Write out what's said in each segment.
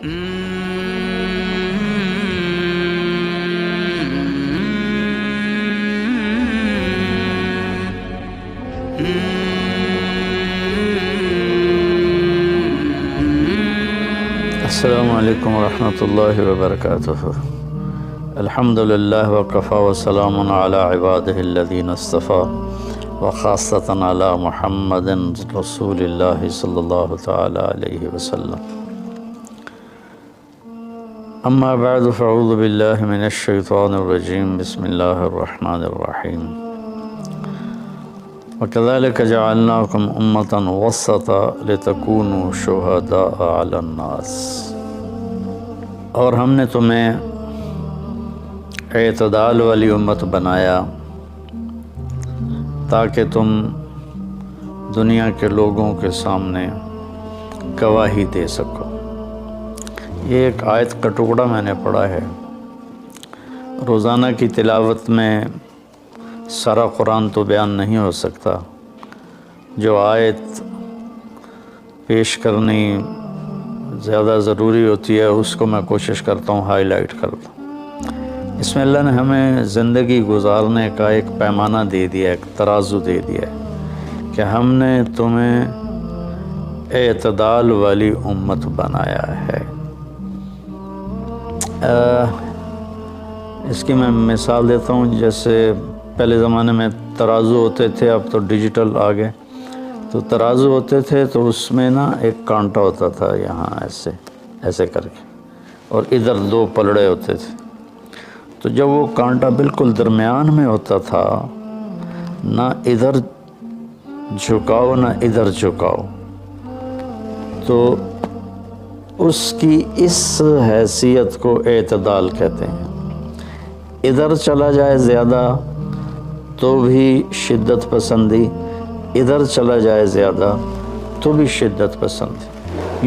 السلام علیکم ورحمۃ اللہ وبرکاتہ۔ الحمدللہ وکفی وسلام علی عبادہ الذین اصطفیٰ وخاصۃ علی محمد رسول اللہ صلی اللہ تعالی علیہ وسلم۔ اما بعد فاعوذ باللہ من الشیطان الرجیم، بسم اللہ الرحمن الرحیم۔ وَكَذَلِكَ جَعَلْنَاكُمْ أُمَّةً وَسَطًا لِتَكُونُوا شُهَدَاءَ عَلَى النَّاسِ۔ اور ہم نے تمہیں اعتدال والی امت بنایا تاکہ تم دنیا کے لوگوں کے سامنے گواہی دے سکو۔ یہ ایک آیت کا ٹکڑا میں نے پڑھا ہے۔ روزانہ کی تلاوت میں سارا قرآن تو بیان نہیں ہو سکتا، جو آیت پیش کرنی زیادہ ضروری ہوتی ہے اس کو میں کوشش کرتا ہوں ہائی لائٹ کرتا ہوں۔ اس میں اللہ نے ہمیں زندگی گزارنے کا ایک پیمانہ دے دیا، ایک ترازو دے دیا ہے کہ ہم نے تمہیں اعتدال والی امت بنایا ہے۔ اس کی میں مثال دیتا ہوں، جیسے پہلے زمانے میں ترازو ہوتے تھے، اب تو ڈیجیٹل آ گئے۔ تو ترازو ہوتے تھے تو اس میں نا ایک کانٹا ہوتا تھا یہاں ایسے کر کے، اور ادھر دو پلڑے ہوتے تھے۔ تو جب وہ کانٹا بالکل درمیان میں ہوتا تھا، نہ ادھر جھکاؤ نہ ادھر جھکاؤ، تو اس کی اس حیثیت کو اعتدال کہتے ہیں۔ ادھر چلا جائے زیادہ تو بھی شدت پسندی، ادھر چلا جائے زیادہ تو بھی شدت پسندی۔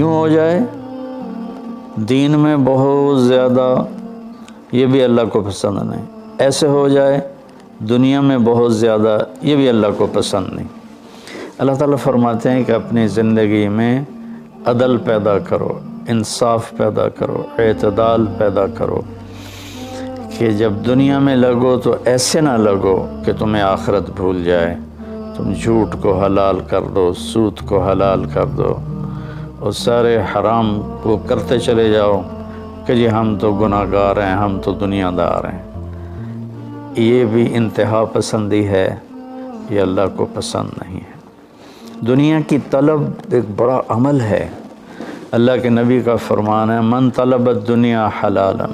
یوں ہو جائے دین میں بہت زیادہ، یہ بھی اللہ کو پسند نہیں۔ ایسے ہو جائے دنیا میں بہت زیادہ، یہ بھی اللہ کو پسند نہیں۔ اللہ تعالیٰ فرماتے ہیں کہ اپنی زندگی میں عدل پیدا کرو، انصاف پیدا کرو، اعتدال پیدا کرو، کہ جب دنیا میں لگو تو ایسے نہ لگو کہ تمہیں آخرت بھول جائے، تم جھوٹ کو حلال کر دو، سود کو حلال کر دو، اور سارے حرام کو کرتے چلے جاؤ کہ جی ہم تو گناہ گار ہیں، ہم تو دنیا دار ہیں۔ یہ بھی انتہا پسندی ہے، یہ اللہ کو پسند نہیں ہے۔ دنیا کی طلب ایک بڑا عمل ہے۔ اللہ کے نبی کا فرمان ہے، من طلب الدنیا حلالا،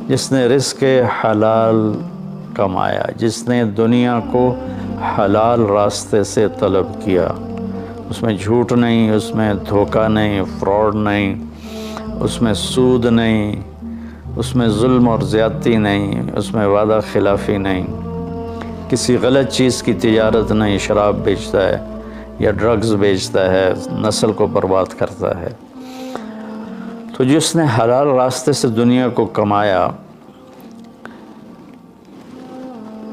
جس نے رزق حلال کمایا، جس نے دنیا کو حلال راستے سے طلب کیا، اس میں جھوٹ نہیں، اس میں دھوکہ نہیں، فراڈ نہیں، اس میں سود نہیں، اس میں ظلم اور زیادتی نہیں، اس میں وعدہ خلافی نہیں، کسی غلط چیز کی تجارت نہیں، شراب بیچتا ہے یا ڈرگز بیچتا ہے، نسل کو برباد کرتا ہے۔ تو جس نے حلال راستے سے دنیا کو کمایا،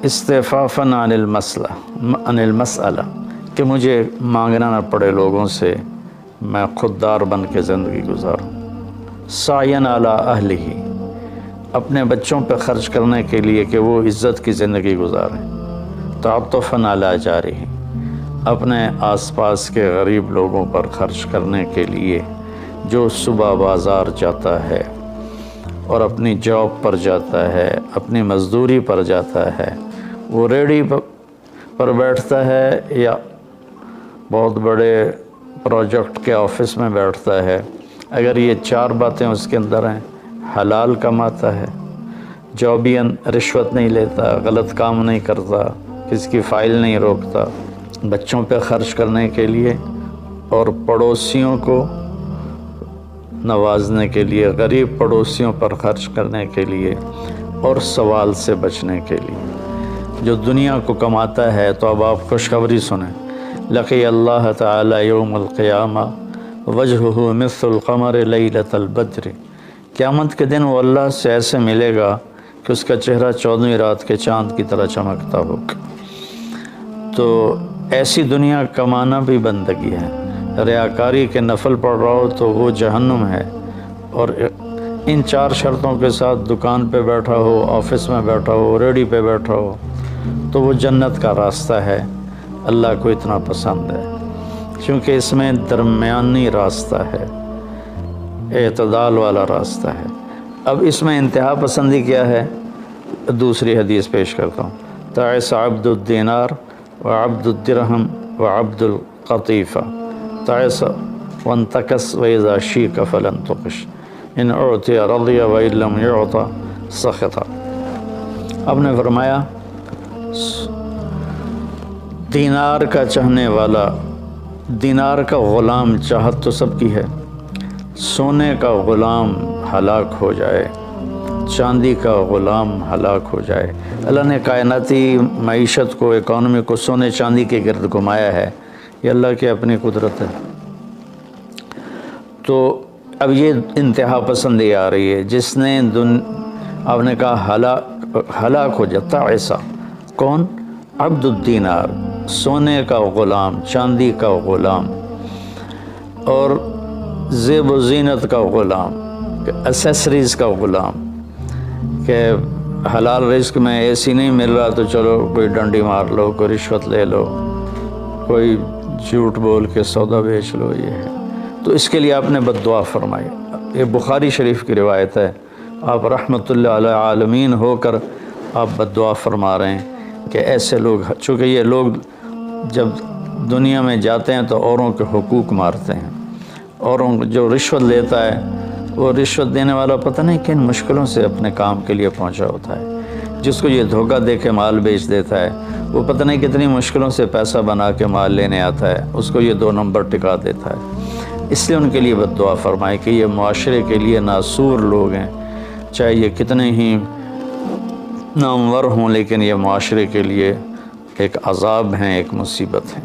استعفافاً عن المسئلہ، کہ مجھے مانگنا نہ پڑے لوگوں سے، میں خوددار بن کے زندگی گزاروں۔ سعیاً علی اہلہ، اپنے بچوں پہ خرچ کرنے کے لیے کہ وہ عزت کی زندگی گزاریں۔ تعطفاً علی جارہ، اپنے آس پاس کے غریب لوگوں پر خرچ کرنے کے لیے، جو صبح بازار جاتا ہے اور اپنی جاب پر جاتا ہے، اپنی مزدوری پر جاتا ہے، وہ ریڈی پر بیٹھتا ہے یا بہت بڑے پروجیکٹ کے آفس میں بیٹھتا ہے، اگر یہ چار باتیں اس کے اندر ہیں، حلال کماتا ہے، جابین رشوت نہیں لیتا، غلط کام نہیں کرتا، کسی کی فائل نہیں روکتا، بچوں پہ خرچ کرنے کے لیے اور پڑوسیوں کو نوازنے کے لیے، غریب پڑوسیوں پر خرچ کرنے کے لیے، اور سوال سے بچنے کے لیے، جو دنیا کو کماتا ہے۔ تو اب آپ خوشخبری سنیں، لقی اللہ تعالی یوم القیامہ وجہہ مثل القمر لیلۃ البدر، قیامت کے دن وہ اللہ سے ایسے ملے گا کہ اس کا چہرہ 14ویں رات کے چاند کی طرح چمکتا ہوگا۔ تو ایسی دنیا کمانا بھی بندگی ہے۔ ریاکاری کے نفل پڑھ رہا ہو تو وہ جہنم ہے، اور ان 4 شرطوں کے ساتھ دکان پہ بیٹھا ہو، آفس میں بیٹھا ہو، ریڈی پہ بیٹھا ہو، تو وہ جنت کا راستہ ہے، اللہ کو اتنا پسند ہے، کیونکہ اس میں درمیانی راستہ ہے، اعتدال والا راستہ ہے۔ اب اس میں انتہا پسندی کیا ہے؟ دوسری حدیث پیش کرتا ہوں، تعس عبد الدینار وعبد الدرہم وعبد القطیفہ، تعس وانتکس وإذا شیک فلن تقش، ان اعطی رضی وإن لم یعط سخط۔ اب نے فرمایا دینار کا چاہنے والا، دینار کا غلام چاہت تو سب کی ہے، سونے کا غلام ہلاک ہو جائے، چاندی کا غلام ہلاک ہو جائے۔ اللہ نے کائناتی معیشت کو، اکانومی کو سونے چاندی کے گرد گھمایا ہے، یہ اللہ کی اپنی قدرت ہے۔ تو اب یہ انتہا پسندی آ رہی ہے، جس نے آپ نے کہا ہلاک ہو جاتا ایسا کون؟ عبد الدینار، سونے کا غلام، چاندی کا غلام، اور زیب و زینت کا غلام، اسیسریز کا غلام، کہ حلال رزق میں ایسی نہیں مل رہا تو چلو کوئی ڈنڈی مار لو، کوئی رشوت لے لو، کوئی جھوٹ بول کے سودا بیچ لو، یہ ہے۔ تو اس کے لیے آپ نے بد دعا فرمائی۔ یہ بخاری شریف کی روایت ہے، آپ رحمۃ اللہ علیہ عالمین ہو کر آپ بد دعا فرما رہے ہیں کہ ایسے لوگ، چونکہ یہ لوگ جب دنیا میں جاتے ہیں تو اوروں کے حقوق مارتے ہیں، اوروں جو رشوت لیتا ہے، وہ رشوت دینے والا پتہ نہیں کن مشکلوں سے اپنے کام کے لیے پہنچا ہوتا ہے، جس کو یہ دھوکہ دے کے مال بیچ دیتا ہے، وہ پتہ نہیں کتنی مشکلوں سے پیسہ بنا کے مال لینے آتا ہے، اس کو یہ 2 نمبر ٹکا دیتا ہے۔ اس لیے ان کے لیے بد دعا فرمائے کہ یہ معاشرے کے لیے ناسور لوگ ہیں، چاہے یہ کتنے ہی نامور ہوں، لیکن یہ معاشرے کے لیے ایک عذاب ہیں، ایک مصیبت ہے۔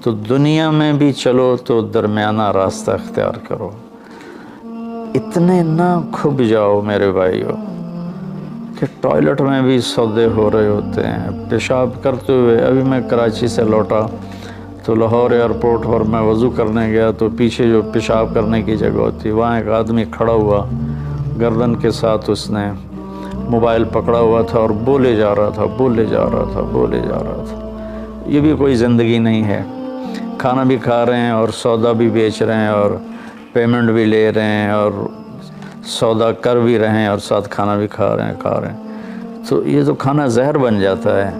تو دنیا میں بھی چلو تو درمیانہ راستہ اختیار کرو، اتنے نہ کھب جاؤ میرے بھائیو کہ ٹوائلٹ میں بھی سودے ہو رہے ہوتے ہیں، پیشاب کرتے ہوئے۔ ابھی میں کراچی سے لوٹا تو لاہور ایئرپورٹ پر میں وضو کرنے گیا تو پیچھے جو پیشاب کرنے کی جگہ ہوتی، وہاں ایک آدمی کھڑا ہوا، گردن کے ساتھ اس نے موبائل پکڑا ہوا تھا اور بولے جا رہا تھا، بولے جا رہا تھا، بولے جا رہا تھا۔ یہ بھی کوئی زندگی نہیں ہے، کھانا بھی کھا رہے ہیں اور سودا بھی بیچ رہے ہیں اور پیمنٹ بھی لے رہے ہیں اور سودا کر بھی رہے ہیں اور ساتھ کھانا بھی کھا رہے ہیں۔ تو یہ تو کھانا زہر بن جاتا ہے،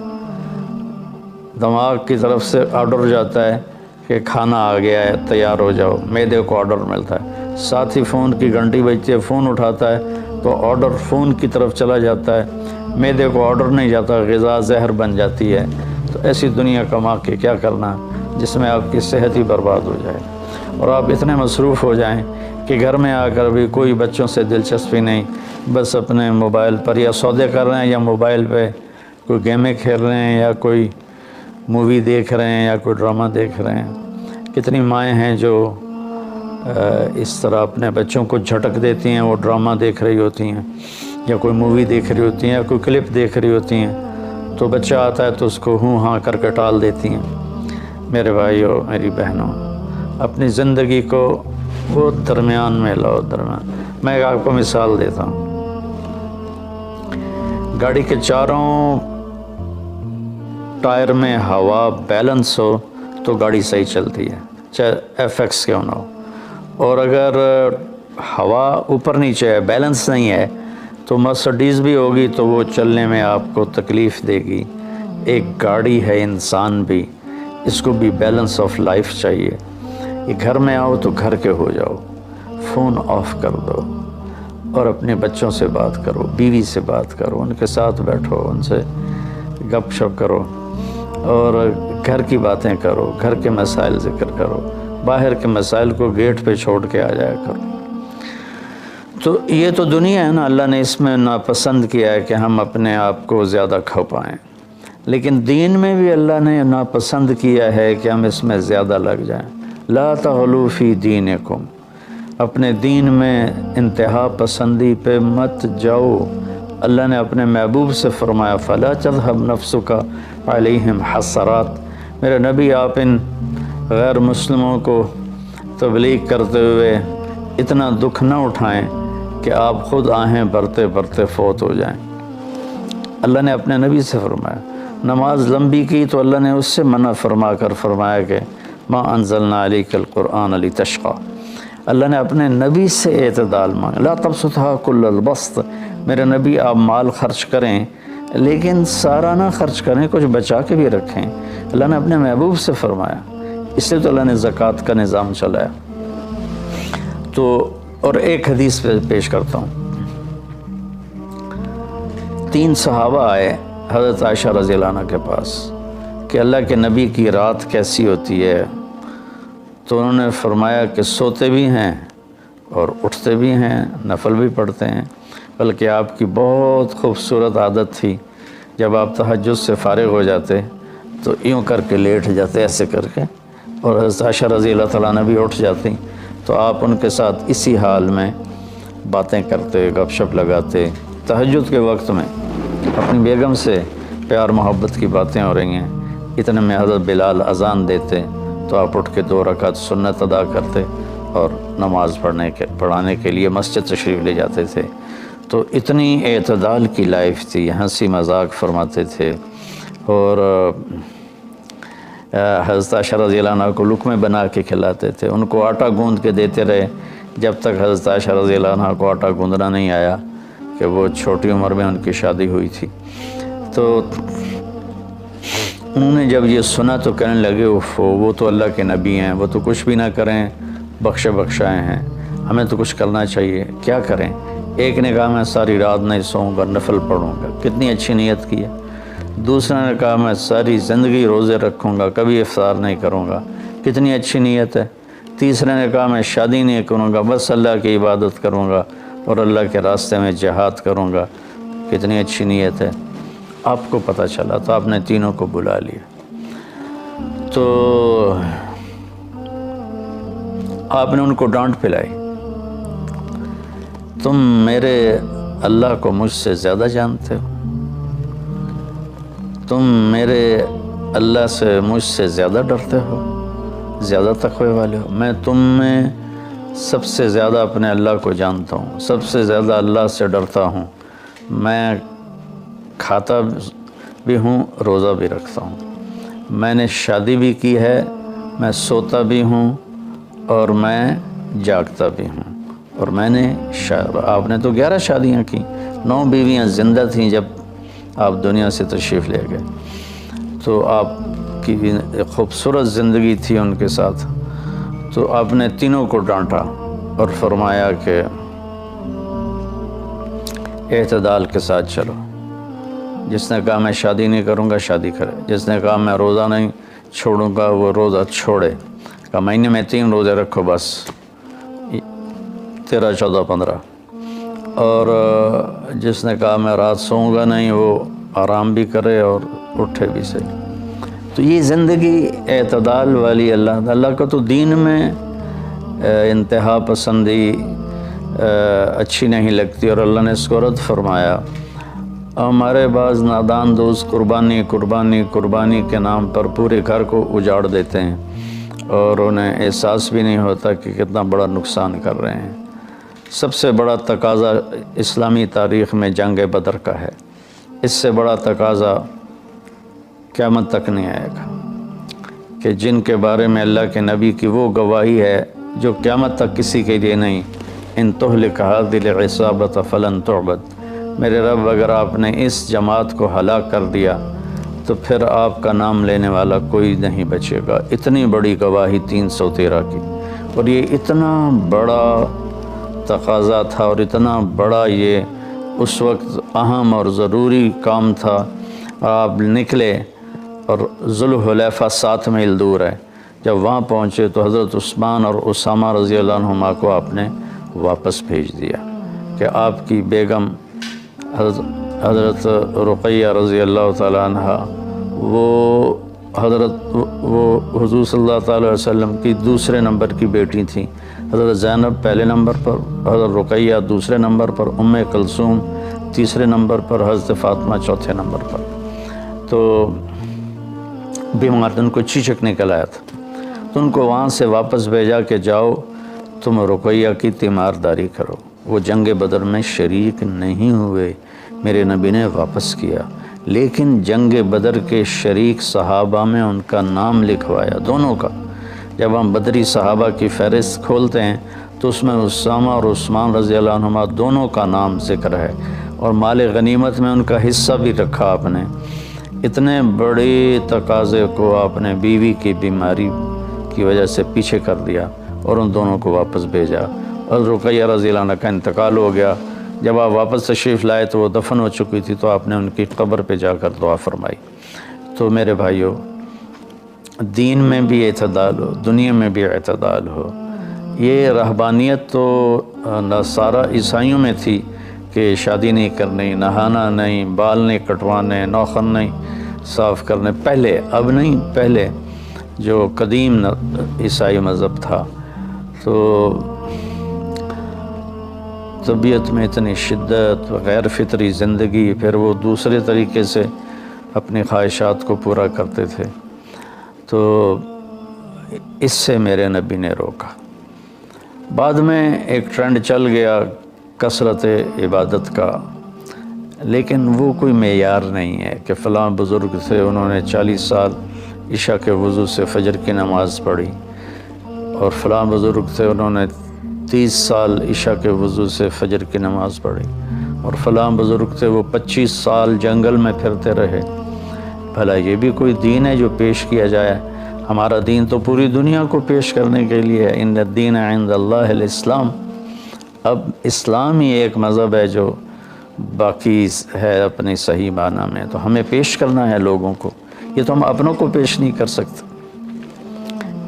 دماغ کی طرف سے آرڈر جاتا ہے کہ کھانا آ گیا ہے، تیار ہو جاؤ، معدے کو آرڈر ملتا ہے، ساتھ ہی فون کی گھنٹی بجتی ہے، فون اٹھاتا ہے تو آرڈر فون کی طرف چلا جاتا ہے، معدے کو آرڈر نہیں جاتا، غذا زہر بن جاتی ہے۔ تو ایسی دنیا کما کے کیا کرنا جس میں آپ کی صحت ہی برباد ہو جائے اور آپ اتنے مصروف ہو جائیں کہ گھر میں آ کر بھی کوئی بچوں سے دلچسپی نہیں، بس اپنے موبائل پر یا سودے کر رہے ہیں یا موبائل پہ کوئی گیمیں کھیل رہے ہیں یا کوئی مووی دیکھ رہے ہیں یا کوئی ڈرامہ دیکھ رہے ہیں۔ کتنی مائیں ہیں جو اس طرح اپنے بچوں کو جھٹک دیتی ہیں، وہ ڈرامہ دیکھ رہی ہوتی ہیں یا کوئی مووی دیکھ رہی ہوتی ہیں یا کوئی کلپ دیکھ رہی ہوتی ہیں، تو بچہ آتا ہے تو اس کو ہوں ہاں کر کے ٹال دیتی ہیں۔ میرے بھائیو، میری بہنوں، اپنی زندگی کو وہ درمیان میں لاؤ، درمیان۔ میں آپ کو مثال دیتا ہوں، گاڑی کے چاروں ٹائر میں ہوا بیلنس ہو تو گاڑی صحیح چلتی ہے، چاہے ایف ایکس کیوں نہ ہو، اور اگر ہوا اوپر نیچے ہے، بیلنس نہیں ہے، تو مرسڈیز بھی ہوگی تو وہ چلنے میں آپ کو تکلیف دے گی۔ ایک گاڑی ہے، انسان بھی، اس کو بھی بیلنس آف لائف چاہیے۔ یہ گھر میں آؤ تو گھر کے ہو جاؤ، فون آف کر دو اور اپنے بچوں سے بات کرو، بیوی سے بات کرو، ان کے ساتھ بیٹھو، ان سے گپ شپ کرو اور گھر کی باتیں کرو، گھر کے مسائل ذکر کرو، باہر کے مسائل کو گیٹ پہ چھوڑ کے آ جایا کرو۔ تو یہ تو دنیا ہے نا، اللہ نے اس میں ناپسند کیا ہے کہ ہم اپنے آپ کو زیادہ کھو پائیں، لیکن دین میں بھی اللہ نے ناپسند کیا ہے کہ ہم اس میں زیادہ لگ جائیں۔ لا تغلوا فی دینکم، اپنے دین میں انتہا پسندی پہ مت جاؤ۔ اللہ نے اپنے محبوب سے فرمایا فلا تذهب نفسك علیہم حسرات، میرے نبی آپ ان غیر مسلموں کو تبلیغ کرتے ہوئے اتنا دکھ نہ اٹھائیں کہ آپ خود آہیں بھرتے بھرتے فوت ہو جائیں۔ اللہ نے اپنے نبی سے فرمایا، نماز لمبی کی تو اللہ نے اس سے منع فرما کر فرمایا کہ ما انزلنا علیک القرآن لتشقی۔ اللہ نے اپنے نبی سے اعتدال مانگا، لا تبسطھا کل البسط، میرے نبی آپ مال خرچ کریں لیکن سارا نہ خرچ کریں، کچھ بچا کے بھی رکھیں۔ اللہ نے اپنے محبوب سے فرمایا، اس لیے تو اللہ نے زکوٰۃ کا نظام چلایا۔ تو اور ایک حدیث پیش کرتا ہوں۔ 3 صحابہ آئے حضرت عائشہ رضی اللہ عنہ کے پاس کہ اللہ کے نبی کی رات کیسی ہوتی ہے، تو انہوں نے فرمایا کہ سوتے بھی ہیں اور اٹھتے بھی ہیں، نفل بھی پڑھتے ہیں، بلکہ آپ کی بہت خوبصورت عادت تھی، جب آپ تہجد سے فارغ ہو جاتے تو یوں کر کے لیٹ جاتے، ایسے کر کے، اور حضرت عائشہ رضی اللہ تعالیٰ عنہ بھی اٹھ جاتی تو آپ ان کے ساتھ اسی حال میں باتیں کرتے، گپ شپ لگاتے۔ تہجد کے وقت میں اپنی بیگم سے پیار محبت کی باتیں ہو رہی ہیں، اتنے میں حضرت بلال اذان دیتے تو آپ اٹھ کے 2 رکعت سنت ادا کرتے اور نماز پڑھانے کے لیے مسجد تشریف لے جاتے تھے۔ تو اتنی اعتدال کی لائف تھی، ہنسی مذاق فرماتے تھے، اور حضرت عائشہ رضی اللہ عنہ کو لقمے بنا کے کھلاتے تھے، ان کو آٹا گوندھ کے دیتے رہے جب تک حضرت عائشہ رضی اللہ عنہ کو آٹا گوندھنا نہیں آیا، کہ وہ چھوٹی عمر میں ان کی شادی ہوئی تھی۔ تو انہوں نے جب یہ سنا تو کہنے لگے وہ تو اللہ کے نبی ہیں، وہ تو کچھ بھی نہ کریں، بخشائے ہیں، ہمیں تو کچھ کرنا چاہیے، کیا کریں؟ ایک نے کہا میں ساری رات نہیں سوؤں گا، نفل پڑھوں گا، کتنی اچھی نیت کی ہے۔ دوسرے نے کہا میں ساری زندگی روزے رکھوں گا، کبھی افطار نہیں کروں گا، کتنی اچھی نیت ہے۔ تیسرے نے کہا میں شادی نہیں کروں گا، بس اللہ کی عبادت کروں گا اور اللہ کے راستے میں جہاد کروں گا، کتنی اچھی نیت ہے۔ آپ کو پتہ چلا تو آپ نے تینوں کو بلا لیا، تو آپ نے ان کو ڈانٹ پلائی، تم میرے اللہ کو مجھ سے زیادہ جانتے ہو، تم میرے اللہ سے مجھ سے زیادہ ڈرتے ہو، زیادہ تقوی والے ہو، میں تم میں سب سے زیادہ اپنے اللہ کو جانتا ہوں، سب سے زیادہ اللہ سے ڈرتا ہوں، میں کھاتا بھی ہوں، روزہ بھی رکھتا ہوں، میں نے شادی بھی کی ہے، میں سوتا بھی ہوں اور میں جاگتا بھی ہوں، اور میں نے آپ نے تو 11 شادیاں کی، 9 بیویاں زندہ تھیں جب آپ دنیا سے تشریف لے گئے، تو آپ کی خوبصورت زندگی تھی ان کے ساتھ۔ تو آپ نے تینوں کو ڈانٹا اور فرمایا کہ اعتدال کے ساتھ چلو، جس نے کہا میں شادی نہیں کروں گا شادی کرے، جس نے کہا میں روزہ نہیں چھوڑوں گا وہ روزہ چھوڑے، کہا مہینے میں 3 روزے رکھو بس، 13، 14، 15، اور جس نے کہا میں رات سوؤں گا نہیں وہ آرام بھی کرے اور اٹھے بھی صحیح۔ تو یہ زندگی اعتدال والی، اللہ کا تو دین میں انتہا پسندی اچھی نہیں لگتی، اور اللہ نے اس کو رد فرمایا۔ ہمارے بعض نادان دوست قربانی کے نام پر پورے گھر کو اجاڑ دیتے ہیں اور انہیں احساس بھی نہیں ہوتا کہ کتنا بڑا نقصان کر رہے ہیں۔ سب سے بڑا تقاضا اسلامی تاریخ میں جنگ بدر کا ہے، اس سے بڑا تقاضا قیامت تک نہیں آئے گا، کہ جن کے بارے میں اللہ کے نبی کی وہ گواہی ہے جو قیامت تک کسی کے لیے نہیں، ان تہلک هذه العصابة فلن تعبد، میرے رب اگر آپ نے اس جماعت کو ہلاک کر دیا تو پھر آپ کا نام لینے والا کوئی نہیں بچے گا۔ اتنی بڑی گواہی 313 کی، اور یہ اتنا بڑا تقاضا تھا اور اتنا بڑا یہ اس وقت اہم اور ضروری کام تھا۔ آپ نکلے اور ذوالحلیفہ 7 میل دور ہے، جب وہاں پہنچے تو حضرت عثمان اور اسامہ رضی اللہ عنہما کو آپ نے واپس بھیج دیا کہ آپ کی بیگم حضرت رقیہ رضی اللہ تعالیٰ عنہ وہ حضور صلی اللہ تعالیٰ علیہ وسلم کی دوسرے نمبر کی بیٹی تھیں، حضرت زینب پہلے نمبر پر، حضرت رقیہ دوسرے نمبر پر، ام کلثوم تیسرے نمبر پر، حضرت فاطمہ چوتھے نمبر پر۔ تو بیمار ان کو چیچک نکل آیا تھا، تو ان کو وہاں سے واپس بھیجا کہ جاؤ تم رقیہ کی تیمارداری کرو۔ وہ جنگ بدر میں شریک نہیں ہوئے، میرے نبی نے واپس کیا، لیکن جنگ بدر کے شریک صحابہ میں ان کا نام لکھوایا، دونوں کا۔ جب ہم بدری صحابہ کی فہرست کھولتے ہیں تو اس میں اسامہ اور عثمان رضی اللہ عنہما دونوں کا نام ذکر ہے، اور مال غنیمت میں ان کا حصہ بھی رکھا آپ نے۔ اتنے بڑے تقاضے کو آپ نے بیوی کی بیماری کی وجہ سے پیچھے کر دیا اور ان دونوں کو واپس بھیجا، اور رقیہ رضی اللہ عنہ کا انتقال ہو گیا۔ جب آپ واپس تشریف لائے تو وہ دفن ہو چکی تھی، تو آپ نے ان کی قبر پہ جا کر دعا فرمائی۔ تو میرے بھائیوں، دین میں بھی اعتدال ہو، دنیا میں بھی اعتدال ہو۔ یہ رہبانیت تو نصارہ عیسائیوں میں تھی کہ شادی نہیں کرنی، نہانا نہیں، بال نہیں کٹوانے، نوخن نہیں صاف کرنے، پہلے، اب نہیں، پہلے جو قدیم عیسائی مذہب تھا۔ تو طبیعت میں اتنی شدت، غیر فطری زندگی، پھر وہ دوسرے طریقے سے اپنی خواہشات کو پورا کرتے تھے، تو اس سے میرے نبی نے روکا۔ بعد میں ایک ٹرینڈ چل گیا کثرت عبادت کا، لیکن وہ کوئی معیار نہیں ہے کہ فلاں بزرگ سے انہوں نے 40 سال عشاء کے وضو سے فجر کی نماز پڑھی، اور فلاں بزرگ سے انہوں نے 30 سال عشاء کے وضو سے فجر کی نماز پڑھی، اور فلاں بزرگ سے وہ 25 سال جنگل میں پھرتے رہے۔ بھلا یہ بھی کوئی دین ہے جو پیش کیا جائے؟ ہمارا دین تو پوری دنیا کو پیش کرنے کے لیے ہے، ان الدین عند اللہ الاسلام۔ اب اسلام ہی ایک مذہب ہے جو باقی ہے اپنی صحیح معنی میں، تو ہمیں پیش کرنا ہے لوگوں کو، یہ تو ہم اپنوں کو پیش نہیں کر سکتے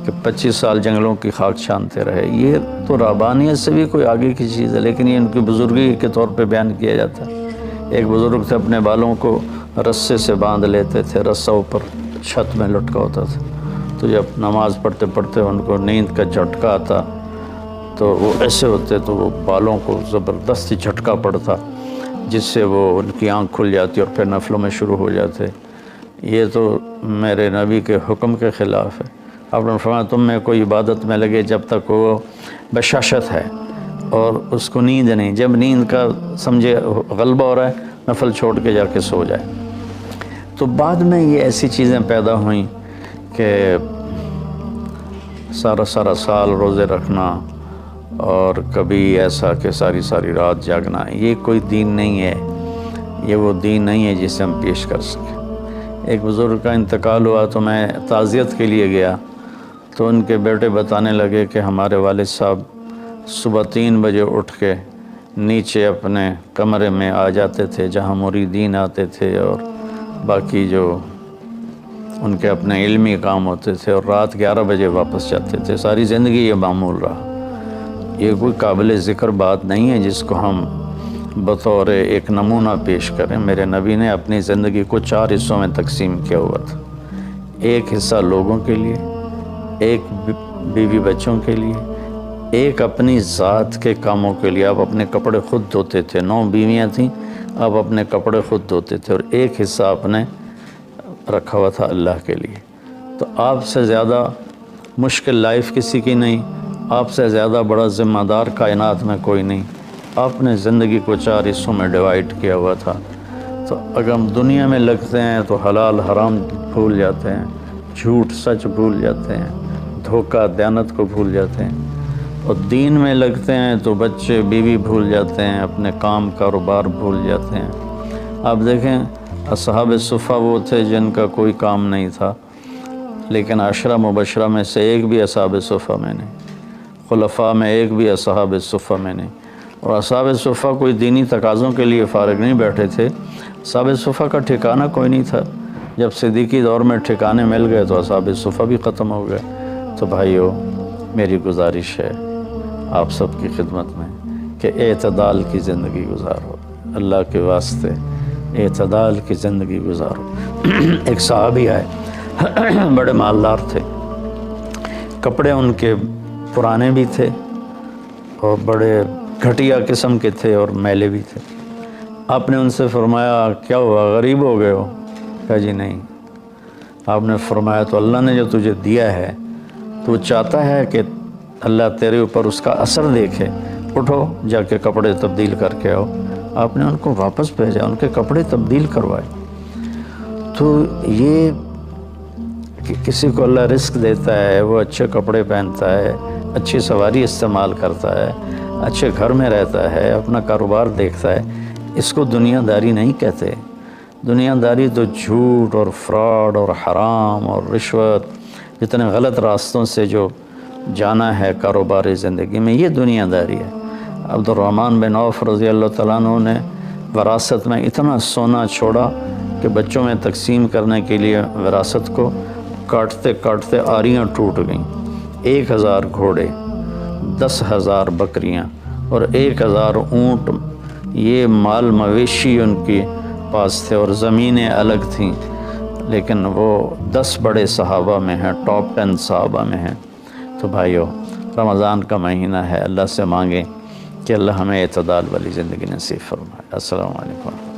کہ 25 سال جنگلوں کی خاک چھانتے رہے۔ یہ تو رہبانیت سے بھی کوئی آگے کی چیز ہے، لیکن یہ ان کی بزرگی کے طور پہ بیان کیا جاتا ہے۔ ایک بزرگ تھے، اپنے بالوں کو رسے سے باندھ لیتے تھے، رسہ اوپر چھت میں لٹکا ہوتا تھا، تو جب نماز پڑھتے پڑھتے ان کو نیند کا جھٹکا آتا تو وہ ایسے ہوتے تو وہ بالوں کو زبردستی جھٹکا پڑتا، جس سے وہ ان کی آنکھ کھل جاتی اور پھر نفلوں میں شروع ہو جاتے۔ یہ تو میرے نبی کے حکم کے خلاف ہے۔ آپ نے فرمایا تم میں کوئی عبادت میں لگے جب تک وہ بشاشت ہے اور اس کو نیند نہیں، جب نیند کا سمجھے غلبہ ہو رہا ہے نفل چھوڑ کے جا کے سو جائے۔ تو بعد میں یہ ایسی چیزیں پیدا ہوئیں کہ سارا سال روزے رکھنا، اور کبھی ایسا کہ ساری رات جاگنا، یہ کوئی دین نہیں ہے، یہ وہ دین نہیں ہے جسے ہم پیش کر سکیں۔ ایک بزرگ کا انتقال ہوا تو میں تعزیت کے لیے گیا، تو ان کے بیٹے بتانے لگے کہ ہمارے والد صاحب صبح 3 بجے اٹھ کے نیچے اپنے کمرے میں آ جاتے تھے جہاں مریدین آتے تھے اور باقی جو ان کے اپنے علمی کام ہوتے تھے، اور رات 11 بجے واپس جاتے تھے۔ ساری زندگی یہ معمول رہا۔ یہ کوئی قابل ذکر بات نہیں ہے جس کو ہم بطور ایک نمونہ پیش کریں۔ میرے نبی نے اپنی زندگی کو 4 حصوں میں تقسیم کیا ہوا تھا، ایک حصہ لوگوں کے لیے، ایک بیوی بچوں کے لیے، ایک اپنی ذات کے کاموں کے لیے، آپ اپنے کپڑے خود دھوتے تھے، 9 بیویاں تھیں، آپ اپنے کپڑے خود دھوتے تھے، اور ایک حصہ آپ نے رکھا ہوا تھا اللہ کے لیے۔ تو آپ سے زیادہ مشکل لائف کسی کی نہیں، آپ سے زیادہ بڑا ذمہ دار کائنات میں کوئی نہیں۔ آپ نے زندگی کو 4 حصوں میں ڈیوائیڈ کیا ہوا تھا۔ تو اگر ہم دنیا میں لگتے ہیں تو حلال حرام بھول جاتے ہیں، جھوٹ سچ بھول جاتے ہیں، دھوکہ دیانت کو بھول جاتے ہیں، اور دین میں لگتے ہیں تو بچے بیوی بھول جاتے ہیں، اپنے کام کاروبار بھول جاتے ہیں۔ آپ دیکھیں اصحاب صفہ وہ تھے جن کا کوئی کام نہیں تھا، لیکن 10 مبشرہ میں سے ایک بھی اصحاب صفہ میں نہیں، خلفاء میں ایک بھی اصحاب صفہ میں نہیں۔ اور اصحاب صفہ کوئی دینی تقاضوں کے لیے فارغ نہیں بیٹھے تھے، اصحاب صفہ کا ٹھکانہ کوئی نہیں تھا۔ جب صدیقی دور میں ٹھکانے مل گئے تو اصحاب صفہ بھی ختم ہو گئے۔ تو بھائیو، میری گزارش ہے آپ سب کی خدمت میں کہ اعتدال کی زندگی گزارو، اللہ کے واسطے اعتدال کی زندگی گزارو۔ ایک صحابی آئے، بڑے مالدار تھے، کپڑے ان کے پرانے بھی تھے اور بڑے گھٹیا قسم کے تھے اور میلے بھی تھے۔ آپ نے ان سے فرمایا کیا ہوا، غریب ہو گئے ہو؟ کہا جی نہیں۔ آپ نے فرمایا تو اللہ نے جو تجھے دیا ہے تو وہ چاہتا ہے کہ اللہ تیرے اوپر اس کا اثر دیکھے، اٹھو جا کے کپڑے تبدیل کر کے آؤ۔ آپ نے ان کو واپس بھیجا، ان کے کپڑے تبدیل کروائے۔ تو یہ کہ کسی کو اللہ رزق دیتا ہے، وہ اچھے کپڑے پہنتا ہے، اچھی سواری استعمال کرتا ہے، اچھے گھر میں رہتا ہے، اپنا کاروبار دیکھتا ہے، اس کو دنیا داری نہیں کہتے۔ دنیا داری تو جھوٹ اور فراڈ اور حرام اور رشوت، جتنے غلط راستوں سے جو جانا ہے کاروباری زندگی میں، یہ دنیا داری ہے۔ عبد الرحمن بن عوف رضی اللہ تعالیٰ عنہ نے وراثت میں اتنا سونا چھوڑا کہ بچوں میں تقسیم کرنے کے لیے وراثت کو کاٹتے کاٹتے آریاں ٹوٹ گئیں۔ 1000 گھوڑے، 10,000 بکریاں اور 1000 اونٹ، یہ مال مویشی ان کے پاس تھے، اور زمینیں الگ تھیں، لیکن وہ 10 بڑے صحابہ میں ہیں، ٹاپ 10 صحابہ میں ہیں۔ تو بھائیو، رمضان کا مہینہ ہے، اللہ سے مانگیں کہ اللہ ہمیں اعتدال والی زندگی نصیب فرمائے۔ السلام علیکم۔